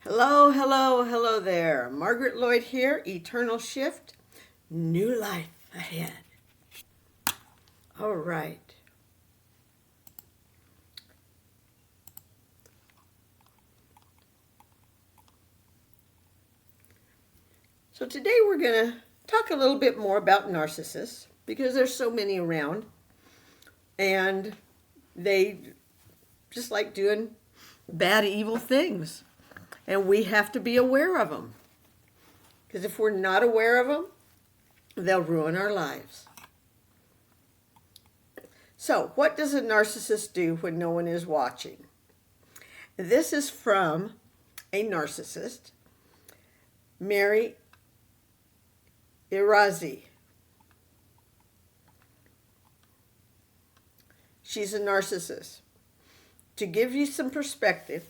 Hello, hello, hello there. Margaret Lloyd here, Eternal Shift, New Life Ahead. All right. So today we're going to talk a little bit more about narcissists because there's so many around and they just like doing bad, evil things. And we have to be aware of them. Because if we're not aware of them, they'll ruin our lives. So, what does a narcissist do when no one is watching? This is from a narcissist, Mary Irazi. She's a narcissist. To give you some perspective,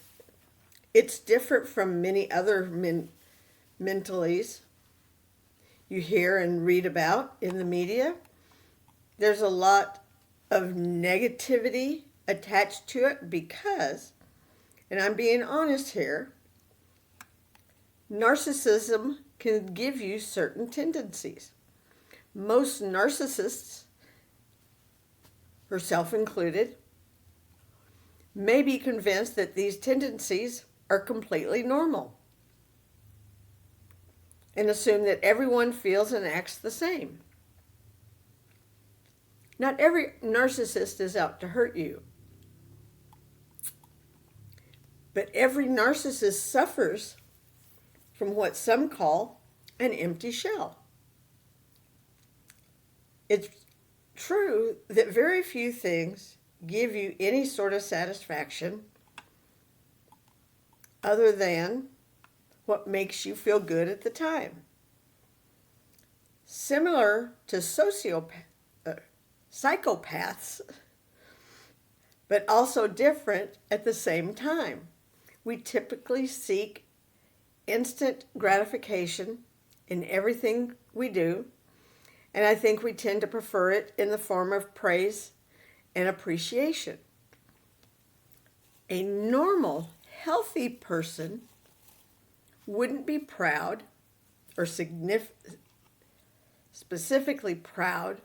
it's different from many other mentalities you hear and read about in the media. There's a lot of negativity attached to it because, and I'm being honest here, narcissism can give you certain tendencies. Most narcissists, herself included, may be convinced that these tendencies are completely normal and assume that everyone feels and acts the same. Not every narcissist is out to hurt you, but every narcissist suffers from what some call an empty shell. It's true that very few things give you any sort of satisfaction other than what makes you feel good at the time. Similar to psychopaths, but also different at the same time. We typically seek instant gratification in everything we do, and I think we tend to prefer it in the form of praise and appreciation. A normal, healthy person wouldn't be proud or specifically proud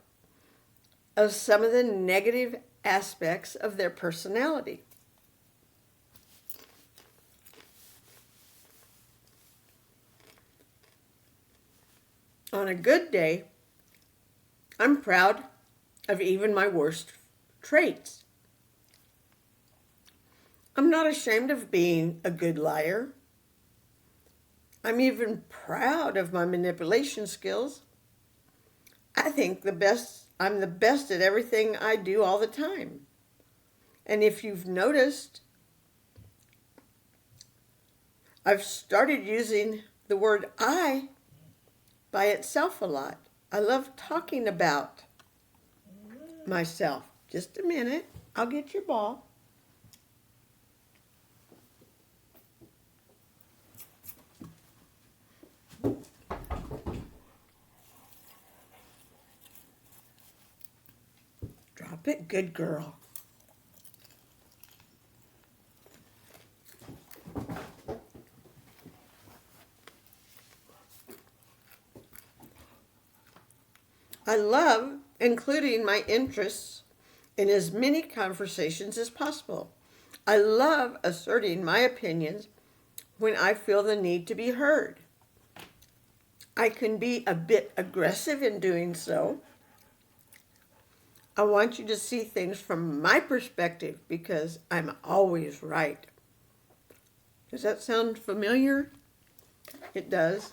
of some of the negative aspects of their personality. On a good day, I'm proud of even my worst traits. I'm not ashamed of being a good liar. I'm even proud of my manipulation skills. I think I'm the best at everything I do all the time. And if you've noticed, I've started using the word I by itself a lot. I love talking about myself. Just a minute, I'll get your ball. Drop it, good girl. I love including my interests in as many conversations as possible. I love asserting my opinions when I feel the need to be heard. I can be a bit aggressive in doing so. I want you to see things from my perspective because I'm always right. Does that sound familiar? It does.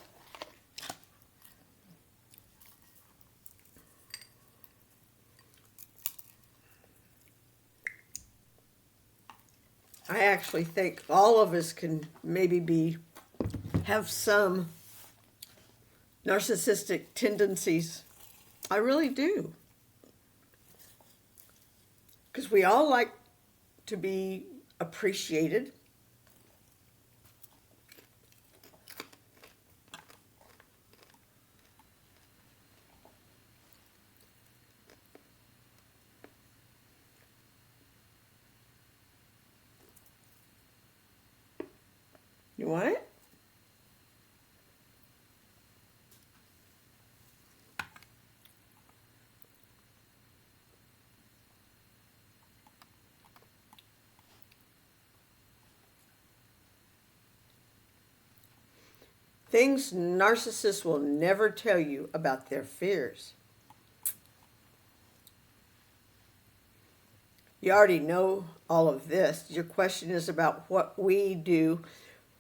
I actually think all of us can maybe have some narcissistic tendencies. I really do. Because we all like to be appreciated. You want it? Things narcissists will never tell you about their fears. You already know all of this. Your question is about what we do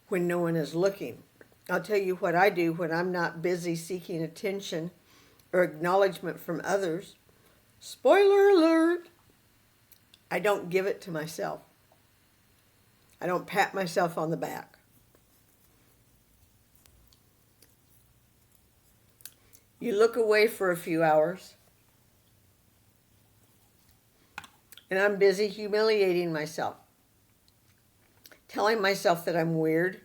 when no one is looking. I'll tell you what I do when I'm not busy seeking attention or acknowledgement from others. Spoiler alert! I don't give it to myself. I don't pat myself on the back. You look away for a few hours, and I'm busy humiliating myself, telling myself that I'm weird,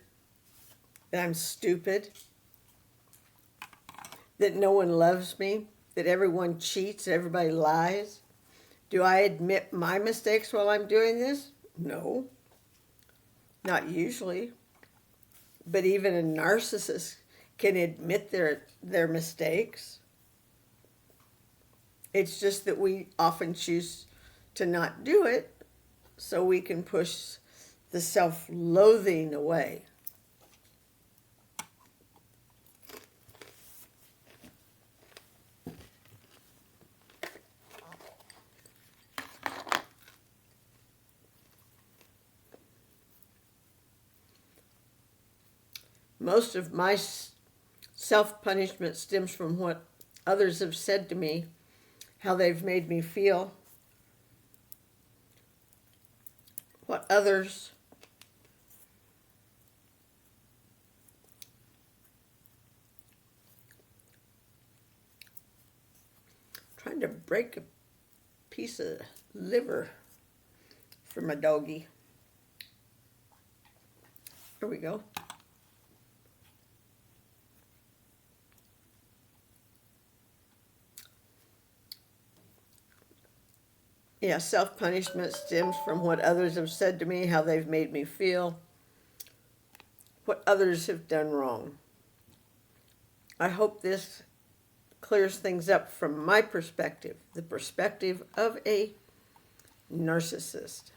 that I'm stupid, that no one loves me, that everyone cheats, everybody lies. Do I admit my mistakes while I'm doing this? No, not usually. But even a narcissist can admit their mistakes. It's just that we often choose to not do it so we can push the self-loathing away. Most of my self-punishment stems from what others have said to me, how they've made me feel, what others trying to break a piece of liver from a doggy. Here we go. Yeah, self-punishment stems from what others have said to me, how they've made me feel, what others have done wrong. I hope this clears things up from my perspective, the perspective of a narcissist.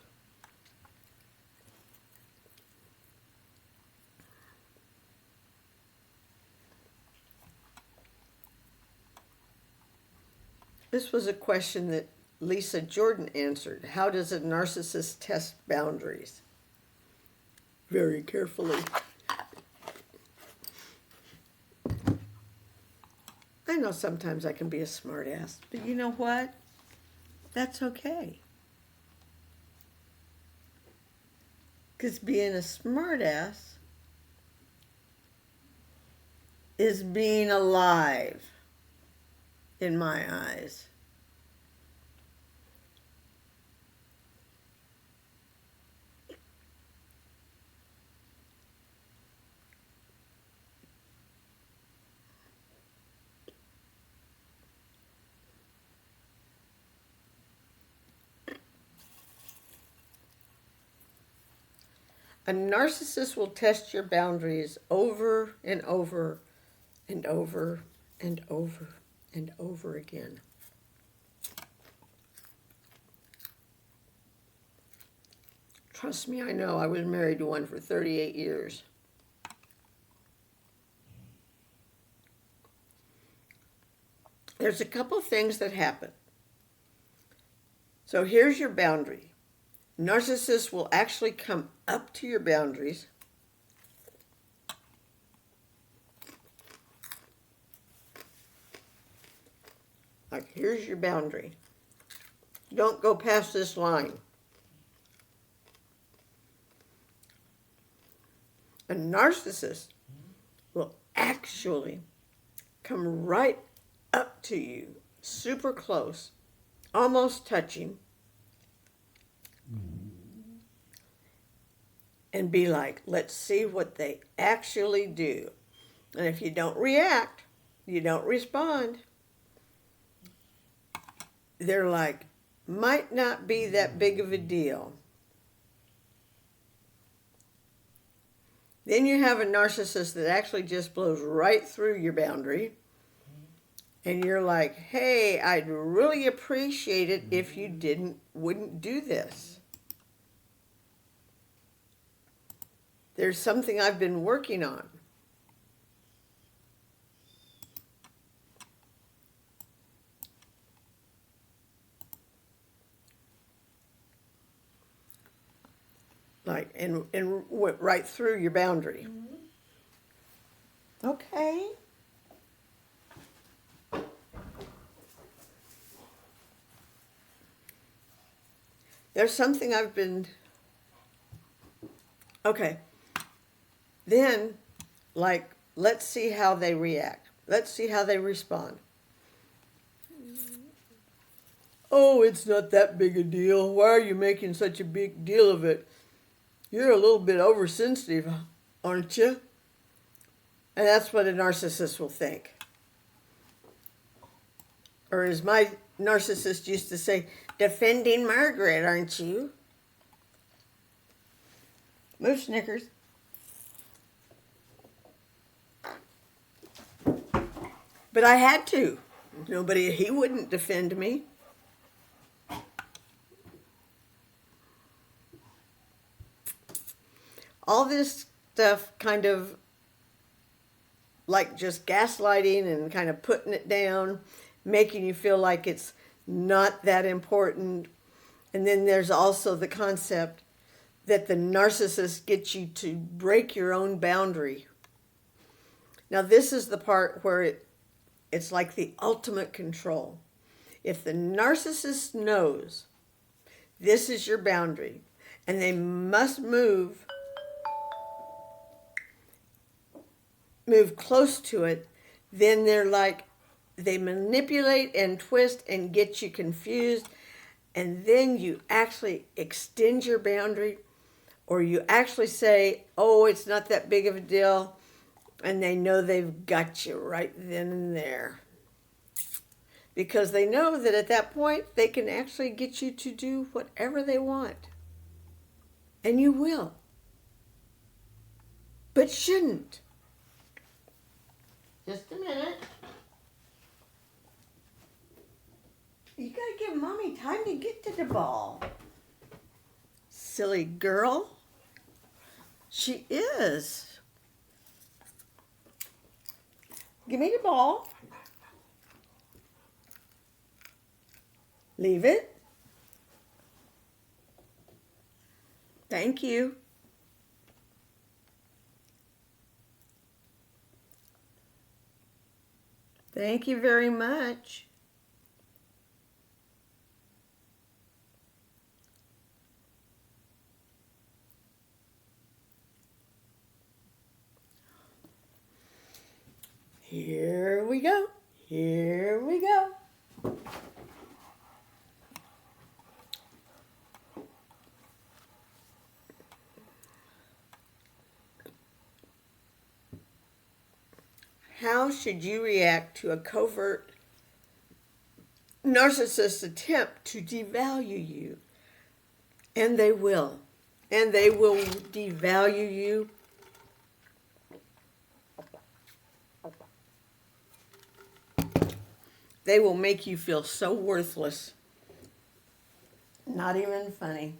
This was a question that Lisa Jordan answered. How does a narcissist test boundaries? Very carefully. I know sometimes I can be a smartass, but you know what? That's okay. Because being a smartass is being alive in my eyes. A narcissist will test your boundaries over and over and over and over and over again. Trust me, I know. I was married to one for 38 years. There's a couple things that happen. So here's your boundary. Narcissists will actually come up to your boundaries like, here's your boundary. Don't go past this line. A narcissist will actually come right up to you, super close, almost touching, and be like, let's see what they actually do. And if you don't react, you don't respond, they're like, might not be that big of a deal. Then you have a narcissist that actually just blows right through your boundary. And you're like, hey, I'd really appreciate it if you wouldn't do this. There's something I've been working on. Like, and went right through your boundary. Okay. There's something I've been. Okay. Then, like, let's see how they react. Let's see how they respond. Oh, it's not that big a deal. Why are you making such a big deal of it? You're a little bit oversensitive, aren't you? And that's what a narcissist will think. Or as my narcissist used to say, defending Margaret, aren't you? Move, Snickers. But I had to. He wouldn't defend me. All this stuff kind of like just gaslighting and kind of putting it down, making you feel like it's not that important. And then there's also the concept that the narcissist gets you to break your own boundary. Now, this is the part where it's like the ultimate control. If the narcissist knows this is your boundary and they must move close to it, then they manipulate and twist and get you confused, and then you actually extend your boundary, or you actually say, oh, it's not that big of a deal, and they know they've got you right then and there. Because they know that at that point, they can actually get you to do whatever they want. And you will. But shouldn't. Just a minute. You gotta give Mommy time to get to the ball. Silly girl. She is. Give me the ball. Leave it. Thank you. Thank you very much. Here we go. Here we go. How should you react to a covert narcissist's attempt to devalue you? And they will. And they will devalue you. They will make you feel so worthless. Not even funny.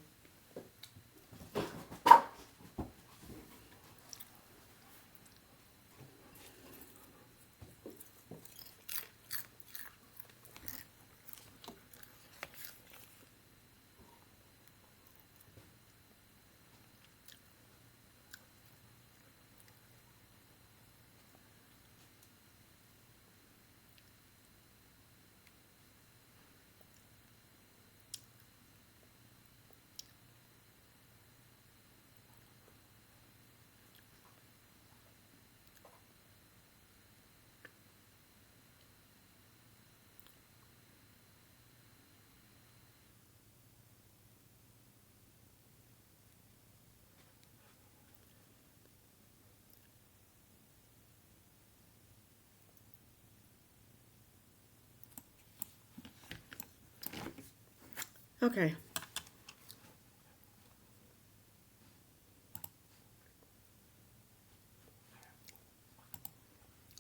Okay.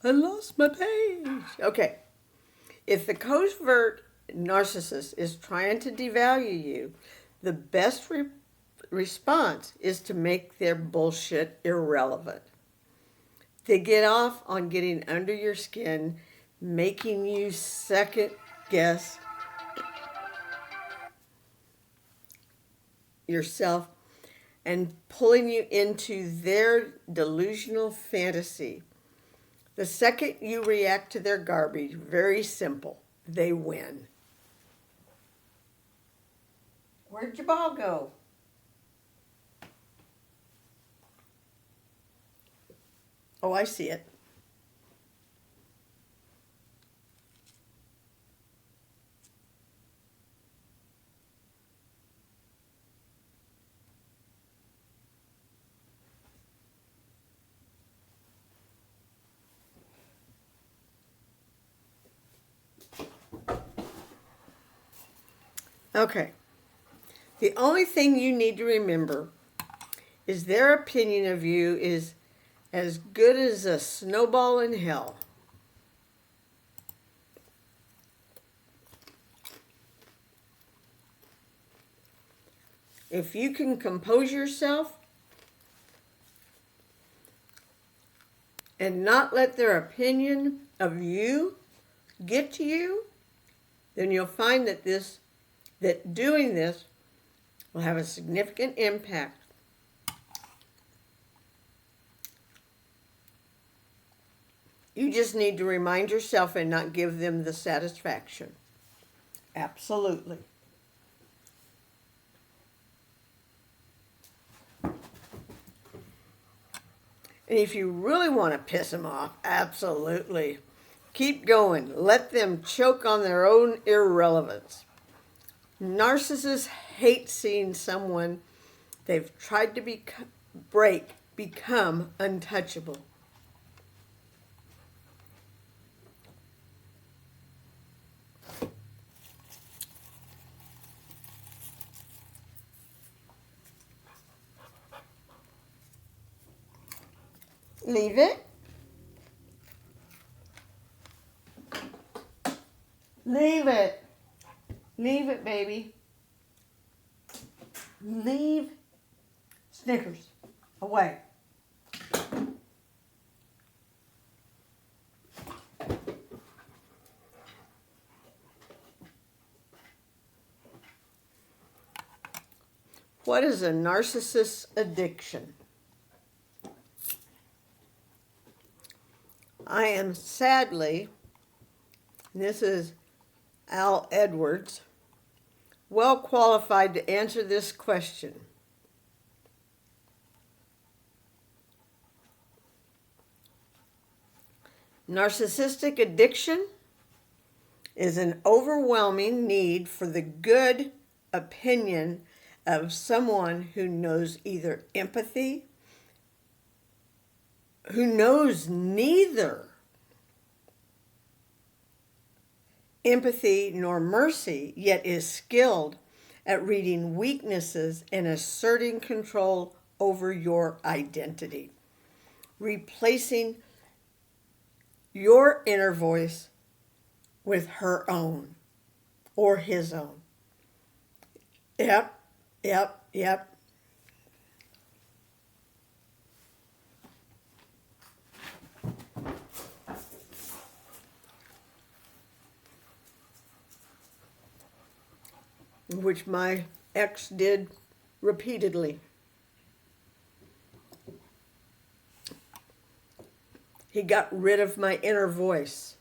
I lost my page. Okay. If the covert narcissist is trying to devalue you, the best response is to make their bullshit irrelevant. They get off on getting under your skin, making you second guess yourself and pulling you into their delusional fantasy. The second you react to their garbage, very simple, they win. Where'd your ball go? Oh, I see it. Okay. The only thing you need to remember is their opinion of you is as good as a snowball in hell. If you can compose yourself and not let their opinion of you get to you, then you'll find that doing this will have a significant impact. You just need to remind yourself and not give them the satisfaction. Absolutely. And if you really want to piss them off, absolutely. Keep going. Let them choke on their own irrelevance. Narcissists hate seeing someone they've tried to break become untouchable. Leave it. Leave it. Leave it, baby. Leave Snickers away. What is a narcissist's addiction? I am sadly, this is Al Edwards, well qualified to answer this question. Narcissistic addiction is an overwhelming need for the good opinion of someone who knows either empathy, who knows neither empathy nor mercy, yet is skilled at reading weaknesses and asserting control over your identity, replacing your inner voice with her own or his own. Yep. Which my ex did repeatedly. He got rid of my inner voice.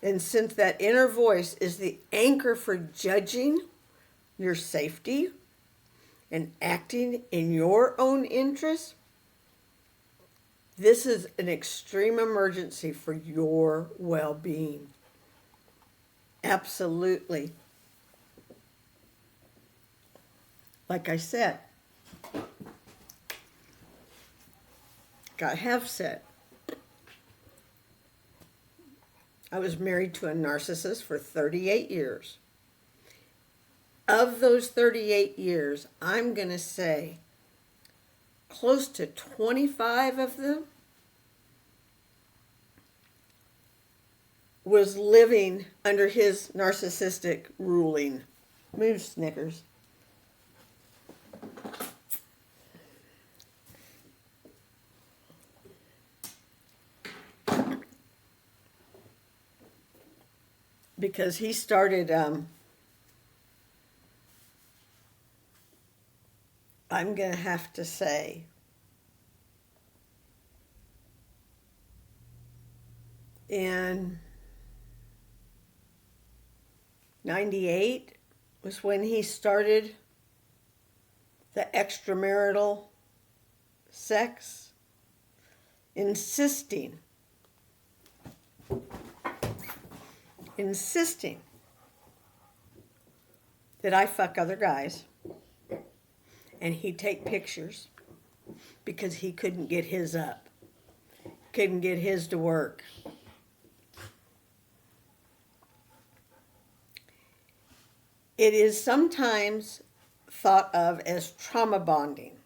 And since that inner voice is the anchor for judging your safety and acting in your own interest, this is an extreme emergency for your well-being. Absolutely. Like I said, I have said, I was married to a narcissist for 38 years. Of those 38 years, I'm going to say close to 25 of them was living under his narcissistic ruling. Move, Snickers. Because he started, I'm going to have to say, in 98 was when he started the extramarital sex, insisting that I fuck other guys and he'd take pictures because he couldn't get his up, couldn't get his to work. It is sometimes thought of as trauma bonding,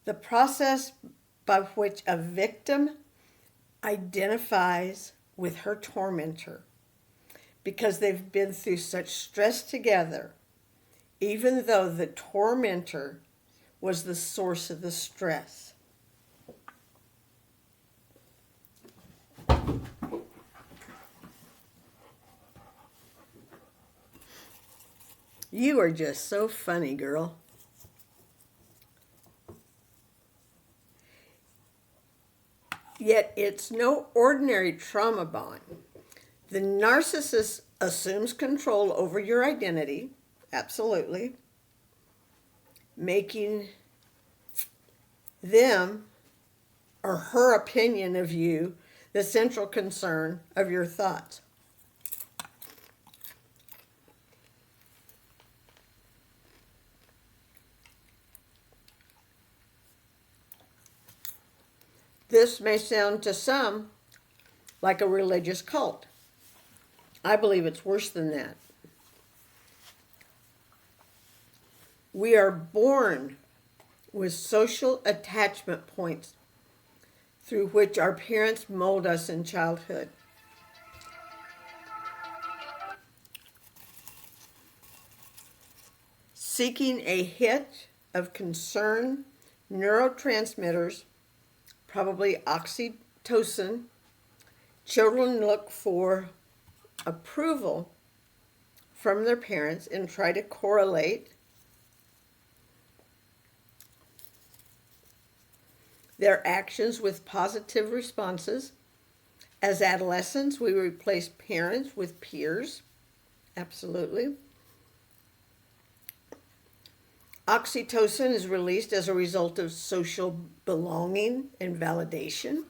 the process by which a victim identifies with her tormentor because they've been through such stress together, even though the tormentor was the source of the stress. You are just so funny, girl. Yet it's no ordinary trauma bond. The narcissist assumes control over your identity, absolutely, making them or her opinion of you the central concern of your thoughts. This may sound to some like a religious cult. I believe it's worse than that. We are born with social attachment points through which our parents mold us in childhood. Seeking a hit of concern, neurotransmitters, probably oxytocin, children look for approval from their parents and try to correlate their actions with positive responses. As adolescents, we replace parents with peers. Absolutely. Oxytocin is released as a result of social belonging and validation.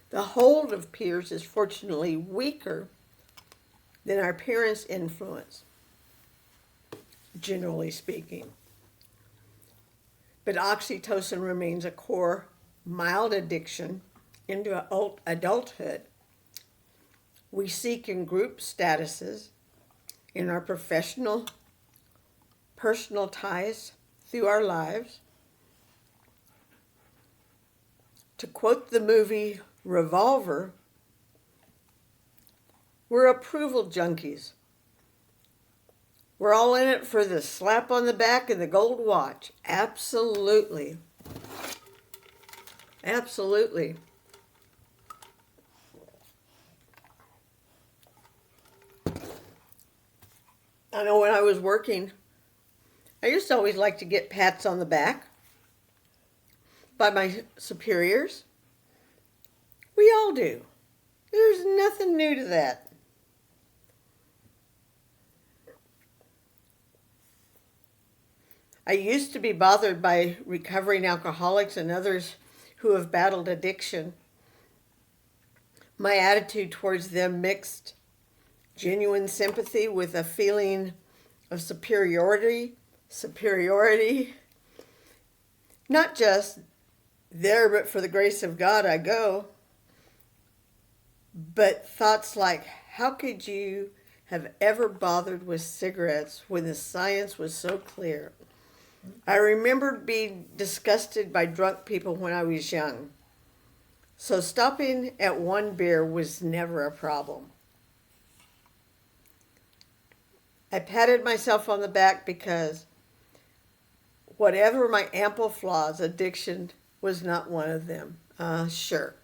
The hold of peers is fortunately weaker than our parents' influence, generally speaking. But oxytocin remains a core, mild addiction into adulthood. We seek in group statuses, in our professional, personal ties through our lives. To quote the movie Revolver, we're approval junkies. We're all in it for the slap on the back and the gold watch. Absolutely. Absolutely. I know when I was working, I used to always like to get pats on the back by my superiors. We all do. There's nothing new to that. I used to be bothered by recovering alcoholics and others who have battled addiction. My attitude towards them mixed genuine sympathy with a feeling of superiority. Not just there, but for the grace of God I go. But thoughts like, how could you have ever bothered with cigarettes when the science was so clear. I remember being disgusted by drunk people when I was young. So stopping at one beer was never a problem. I patted myself on the back because whatever my ample flaws, addiction was not one of them. Sure.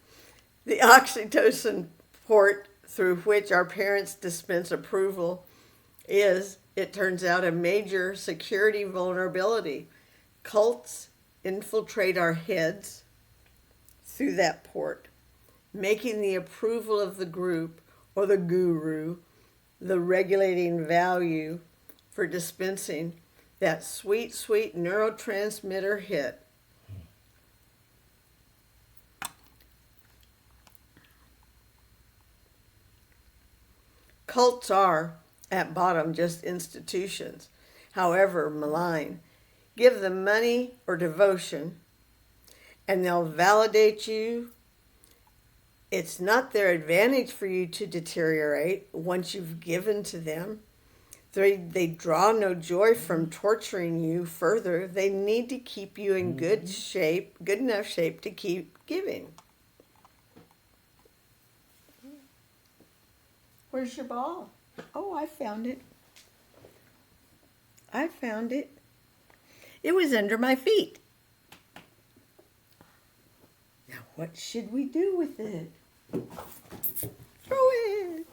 The oxytocin port through which our parents dispense approval is, it turns out, a major security vulnerability. Cults infiltrate our heads through that port, making the approval of the group or the guru the regulating value for dispensing that sweet, sweet neurotransmitter hit. Cults are, at bottom, just institutions, however malign. Give them money or devotion, and they'll validate you. It's not their advantage for you to deteriorate once you've given to them. They draw no joy from torturing you further. They need to keep you in good shape, good enough shape to keep giving. Where's your ball? Oh, I found it. I found it. It was under my feet. Now, what should we do with it? Throw it.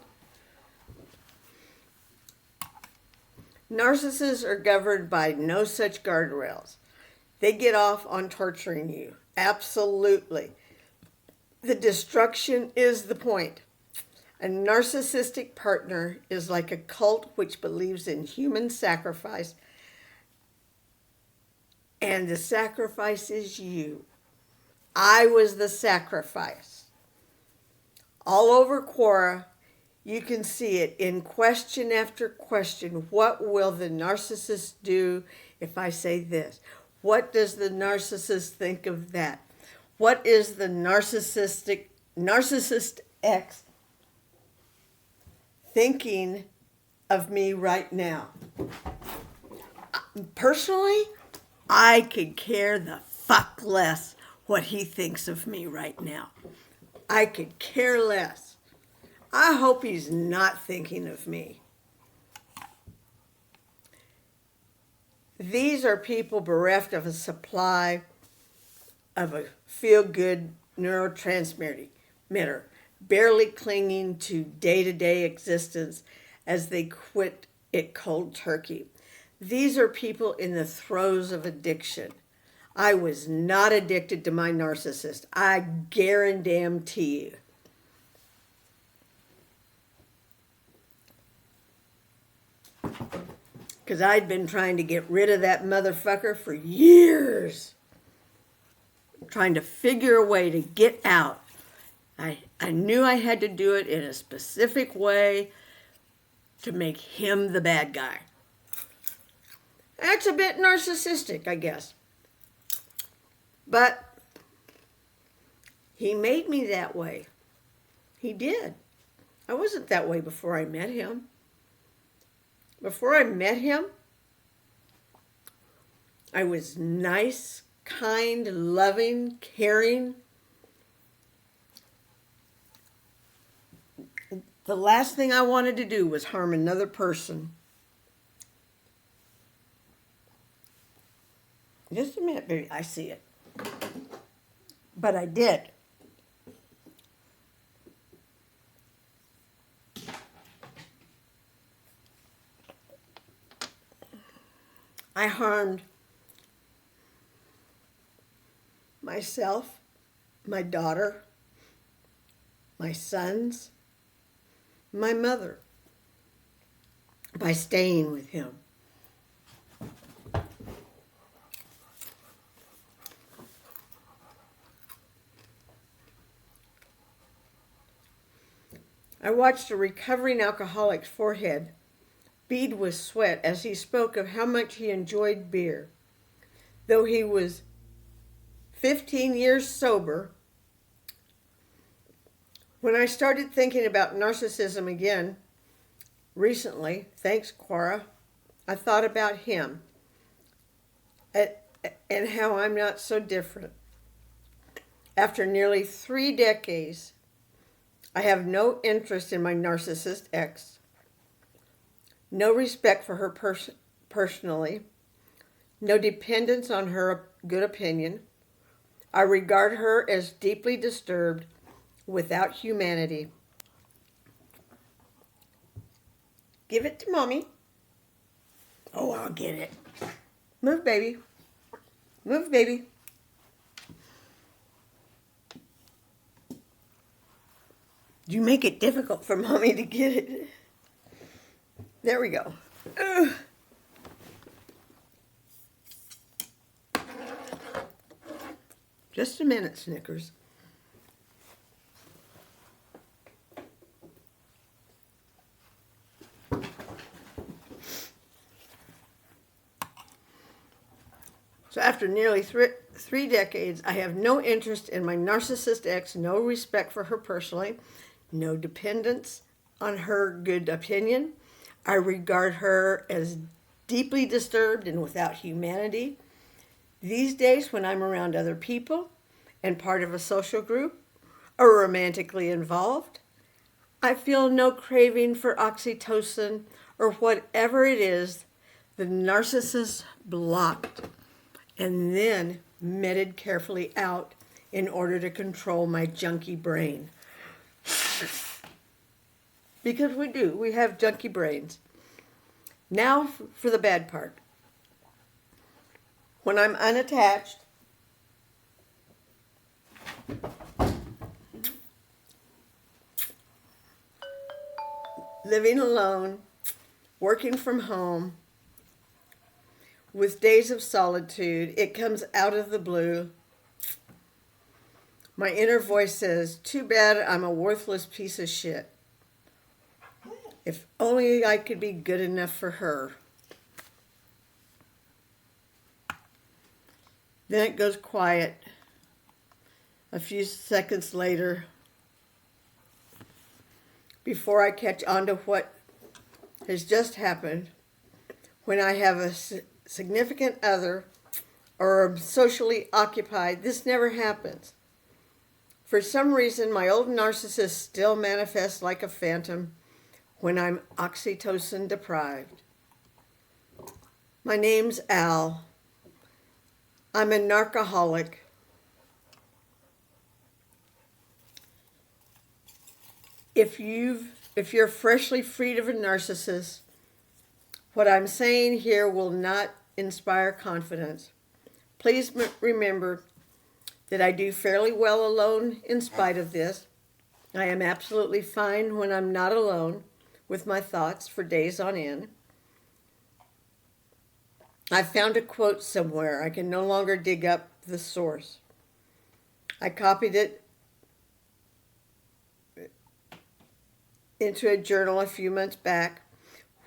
Narcissists are governed by no such guardrails. They get off on torturing you. Absolutely. The destruction is the point. A narcissistic partner is like a cult which believes in human sacrifice, and the sacrifice is you. I was the sacrifice. All over Quora, you can see it in question after question. What will the narcissist do if I say this? What does the narcissist think of that? What is the narcissist X thinking of me right now? Personally, I could care the fuck less what he thinks of me right now. I could care less. I hope he's not thinking of me. These are people bereft of a supply of a feel-good neurotransmitter, barely clinging to day-to-day existence as they quit it cold turkey. These are people in the throes of addiction. I was not addicted to my narcissist. I guarantee you. Because I'd been trying to get rid of that motherfucker for years. Trying to figure a way to get out. I knew I had to do it in a specific way to make him the bad guy. That's a bit narcissistic, I guess. But he made me that way. He did. I wasn't that way before I met him. Before I met him, I was nice, kind, loving, caring. The last thing I wanted to do was harm another person. Just a minute, baby. I see it. But I did. I harmed myself, my daughter, my sons, my mother by staying with him. I watched a recovering alcoholic's forehead bead with sweat as he spoke of how much he enjoyed beer. Though he was 15 years sober, when I started thinking about narcissism again, Recently, thanks Cora, I thought about him and how I'm not so different. After nearly 3 decades, I have no interest in my narcissist ex, no respect for her personally, no dependence on her good opinion. I regard her as deeply disturbed, without humanity. Give it to mommy. Oh, I'll get it. Move, baby. Move, baby. You make it difficult for mommy to get it. There we go. Ugh. Just a minute, Snickers. So after nearly three decades, I have no interest in my narcissist ex, no respect for her personally, no dependence on her good opinion. I regard her as deeply disturbed and without humanity. These days, when I'm around other people and part of a social group or romantically involved, I feel no craving for oxytocin or whatever it is the narcissist blocked and then meted carefully out in order to control my junky brain. Because we have junky brains. Now for the bad part. When I'm unattached, living alone, working from home, with days of solitude, it comes out of the blue. My inner voice says, too bad I'm a worthless piece of shit. If only I could be good enough for her. Then it goes quiet. A few seconds later, before I catch on to what has just happened, when I have a significant other or am socially occupied, this never happens. For some reason, my old narcissist still manifests like a phantom when I'm oxytocin deprived. My name's Al. I'm a narcoholic. If you're freshly freed of a narcissist, what I'm saying here will not inspire confidence. Please remember that I do fairly well alone in spite of this. I am absolutely fine when I'm not alone with my thoughts for days on end. I found a quote somewhere. I can no longer dig up the source. I copied it into a journal a few months back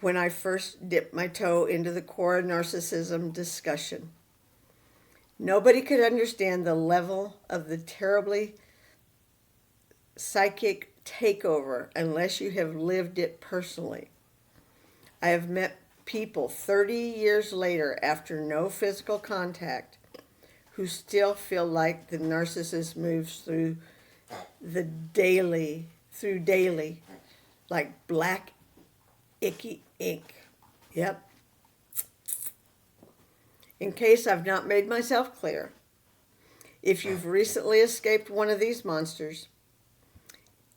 when I first dipped my toe into the core narcissism discussion. Nobody could understand the level of the terribly psychic takeover unless you have lived it personally. I have met people 30 years later after no physical contact who still feel like the narcissist moves through daily like black icky ink. Yep. In case I've not made myself clear, if you've recently escaped one of these monsters,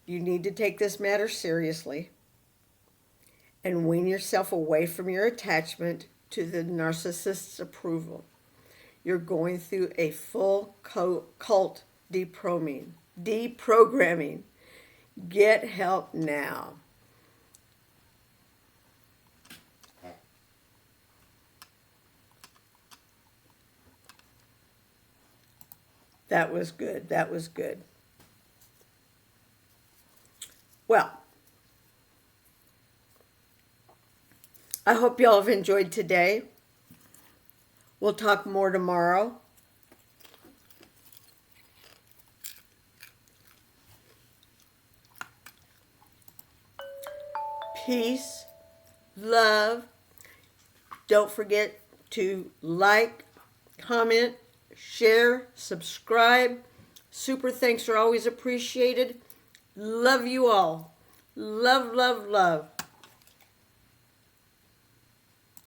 you need to take this matter seriously and wean yourself away from your attachment to the narcissist's approval. You're going through a full cult deprogramming. Get help now. That was good. That was good. Well, I hope y'all have enjoyed today. We'll talk more tomorrow. Peace, love. Don't forget to like, comment, share, subscribe. Super thanks are always appreciated. Love you all. Love, love, love.